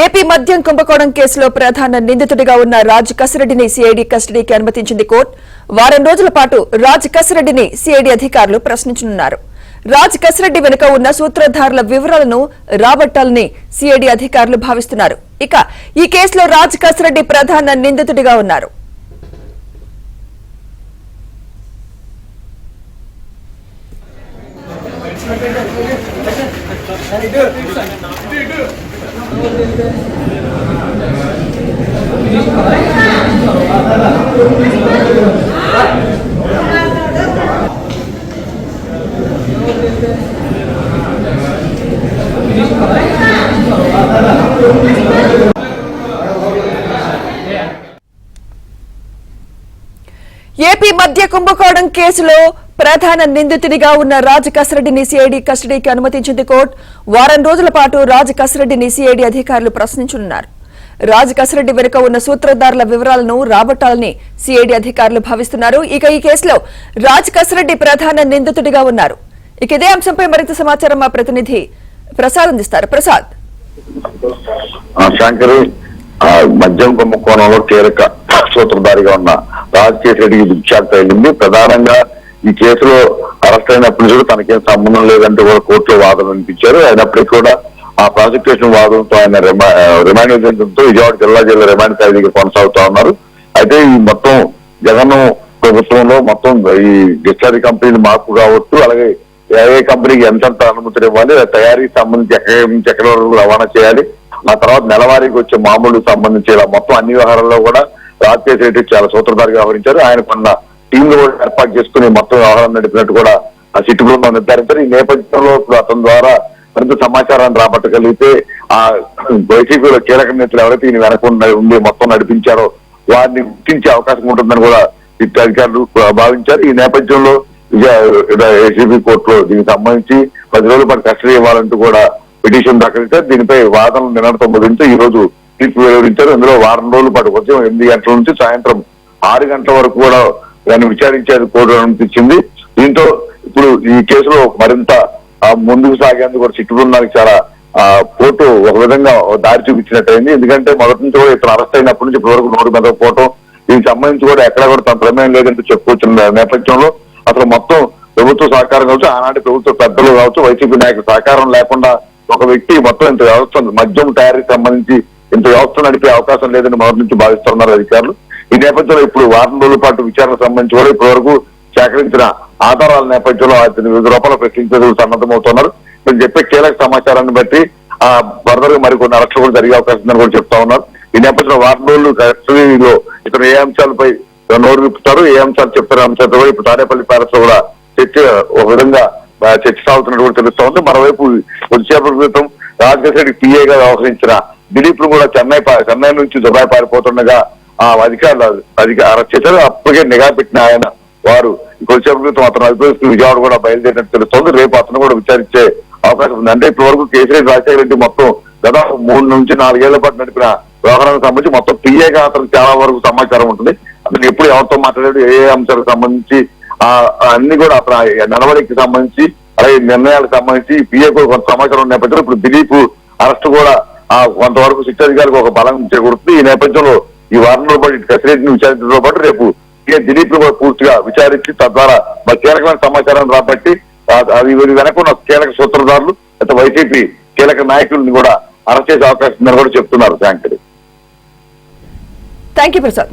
AP మద్యం కుంభకోణం కేసులో ప్రధాన నిందితుడిగా ఉన్న రాజ్ కసిరెడ్డిని సిఐడి కస్టడీకి అనుమతించింది కోర్టు. వారం రోజుల పాటు రాజ్ కసిరెడ్డిని సిఐడి అధికారులు ప్రశ్నించనున్నారు. రాజ్ కసిరెడ్డి వెనుక ఉన్న సూత్రధారుల వివరాలను రాబట్టాలని సిఐడి అధికారులు భావిస్తున్నారు. ఇక ఈ కేసులో రాజ్ కసిరెడ్డి ప్రధాన నిందితుడిగా ఉన్నారు. ఏపీ మద్య కుంభకోణం కేసులో ప్రధాన నిందితుడిగా ఉన్న రాజ్ కసిరెడ్డిని సిఐడి కస్టడీకి అనుమతించింది కోర్టు. వారం రోజుల పాటు రాజ్ కసిరెడ్డిని సిఐడి అధికారులు ప్రశ్నించనున్నారు. రాజ్ కసిరెడ్డి వెనుక ఉన్న సూత్రధారుల వివరాలను రాబట్టాలని సిఐడి అధికారులు భావిస్తున్నారు. ఇక ఈ కేసులో రాజ్ కసిరెడ్డి ప్రధాన నిందితుడిగా ఉన్నారు. ఇక ఇదే అంశంపై మరింత సమాచారం మా ప్రతినిధి ప్రసాద్ అందిస్తారు. ప్రసాద్, మద్యం కుంభకోణంలో కీలక సూత్రధారిగా ఉన్న రాజ్ కసిరెడ్డికి విచారణ తగిలింది. ప్రధానంగా ఈ కేసులో అరెస్ట్ అయినప్పుడు కూడా తనకేం సంబంధం లేదంటే కూడా కోర్టులో వాదన వినిపించారు. అయినప్పటికీ కూడా ఆ ప్రాసిక్యూషన్ వాదనతో ఆయన రిమాండ్ విధించడంతో విజయవాడ జిల్లా రిమాండ్ ఖైదీగా కొనసాగుతా ఉన్నారు. అయితే ఈ మొత్తం జగన్ ప్రభుత్వంలో మొత్తం ఈ డిస్టరీ కంపెనీలు మార్పు కావచ్చు, అలాగే ఏ కంపెనీకి ఎంతంత అనుమతులు ఇవ్వాలి, తయారీకి సంబంధించి ఎక్కడి వరకు రవాణా చేయాలి, ఆ తర్వాత నెలవారీకి వచ్చే మామూలు సంబంధించి మొత్తం అన్ని వ్యవహారాల్లో కూడా రాజ్ కసిరెడ్డి చాలా సూత్రధారిగా వ్యవహరించారు. ఆయన కొన్న టీంలు కూడా ఏర్పాటు చేసుకుని మొత్తం వ్యవహారం నడిపినట్టు కూడా ఆ సిట్టు బృందం నిర్ధారించారు. ఈ నేపథ్యంలో ఇప్పుడు అతని ద్వారా మరింత సమాచారాన్ని రాబట్టగలిగితే ఆ వైసీపీలో కీలక నేతలు ఎవరైతే ఈయన వెనక ఉండి మొత్తం నడిపించారో వారిని గుర్తించే అవకాశం ఉంటుందని కూడా సిట్ అధికారులు భావించారు. ఈ నేపథ్యంలో ఏసీబీ కోర్టులో దీనికి సంబంధించి 10 రోజుల పాటు కస్టడీ ఇవ్వాలంటూ కూడా పిటిషన్ దాఖలించారు. దీనిపై వాదనలు నిన్నటితో ముగించి ఈ రోజు తీర్పు వెలువరించారు. ఇందులో వారం రోజుల పాటు ఉదయం 8 గంటల నుంచి సాయంత్రం 6 గంటల వరకు కూడా దాన్ని విచారించేది కోర్టు అనిపించింది. దీంతో ఇప్పుడు ఈ కేసులో మరింత ముందుకు సాగేందుకు కూడా సిట్టు బృందానికి చాలా కోర్టు ఒక విధంగా దారి చూపించినట్టయింది. ఎందుకంటే మొదటి నుంచి కూడా ఇతను అరెస్ట్ అయినప్పటి నుంచి ఇప్పటి వరకు నోరు మెదకపోవటం, దీనికి సంబంధించి కూడా ఎక్కడ కూడా తన ప్రమేయం లేదంటూ చెప్పుకొచ్చిన నేపథ్యంలో అసలు మొత్తం ప్రభుత్వ సహకారం కావచ్చు, ఆనాటి ప్రభుత్వ పెద్దలు కావచ్చు, వైసీపీ నాయకుల సహకారం లేకుండా ఒక వ్యక్తి మొత్తం ఇంత వ్యవస్థ మద్యం తయారీకి సంబంధించి ఇంత వ్యవస్థ నడిపే అవకాశం లేదని మొదటి నుంచి భావిస్తున్నారు అధికారులు. ఈ నేపథ్యంలో ఇప్పుడు వారం రోజుల పాటు విచారణ సంబంధించి కూడా ఇప్పటి వరకు సేకరించిన ఆధారాల నేపథ్యంలో అతని వివిధ రూపాయలు ప్రశ్నించేందుకు సన్నద్ధమవుతున్నారు. ఇప్పుడు చెప్పే కీలక సమాచారాన్ని బట్టి ఫర్దర్ గా మరికొన్ని అరెస్టులు కూడా జరిగే అవకాశం ఉందని కూడా చెప్తా ఉన్నారు. ఈ నేపథ్యంలో వారం రోజులు కస్టడీలో ఇతను ఏ అంశాలపై నోరు విప్పుతారు, ఏ అంశాలు చెప్తారు అంశాలతో కూడా ఇప్పుడు తాడేపల్లి ప్యాలెస్ లో కూడా చర్చ ఒక విధంగా చర్చ సాగుతున్నట్టు కూడా తెలుస్తా ఉంది. మరోవైపు కొద్దిసేపటి క్రితం రాజ్ కసిరెడ్డి పిఏగా వ్యవహరించిన దిలీప్ ను కూడా చెన్నై నుంచి దుబాయ్ పారిపోతుండగా అధికారులు అరెస్ట్ చేశారు. అప్పటికే నిఘా పెట్టిన ఆయన వారు కొద్దిసేపటి క్రితం అతను అధికారులు విజయవాడ కూడా బయలుదేరినట్టు తెలుస్తోంది. రేపు అతను కూడా విచారించే అవకాశం ఉంది. అంటే ఇప్పటి వరకు కేసీఆర్ రాజశేఖర రెడ్డి మొత్తం దాదాపు 3 నుంచి 4 ఏళ్ల పాటు నడిపిన వ్యవహారానికి సంబంధించి మొత్తం పిఏగా అతను చాలా వరకు సమాచారం ఉంటుంది. అతను ఎప్పుడు ఎవరితో మాట్లాడాడు, ఏ అంశాలకు సంబంధించి అన్ని కూడా అతను నడవడికి సంబంధించి అలాగే నిర్ణయాలకు సంబంధించి పిఏ కూడా కొంత సమాచారం ఉన్న నేపథ్యంలో ఇప్పుడు దిలీప్ అరెస్ట్ కూడా కొంతవరకు శిక్ష అధికారికి ఒక బలం చేకూరుతుంది. ఈ నేపథ్యంలో ఈ వారం రోజుల పాటు కసిరెడ్డిని విచారించడంతో పాటు రేపు దిలీప్ ను కూడా పూర్తిగా విచారించి తద్వారా కీలకమైన సమాచారాన్ని రాబట్టి వీరి వెనక ఉన్న కీలక సూత్రధారులు అయితే వైసీపీ కీలక నాయకులను కూడా అరెస్ట్ చేసే అవకాశం ఉందని కూడా చెప్తున్నారు. Thank you Prasad.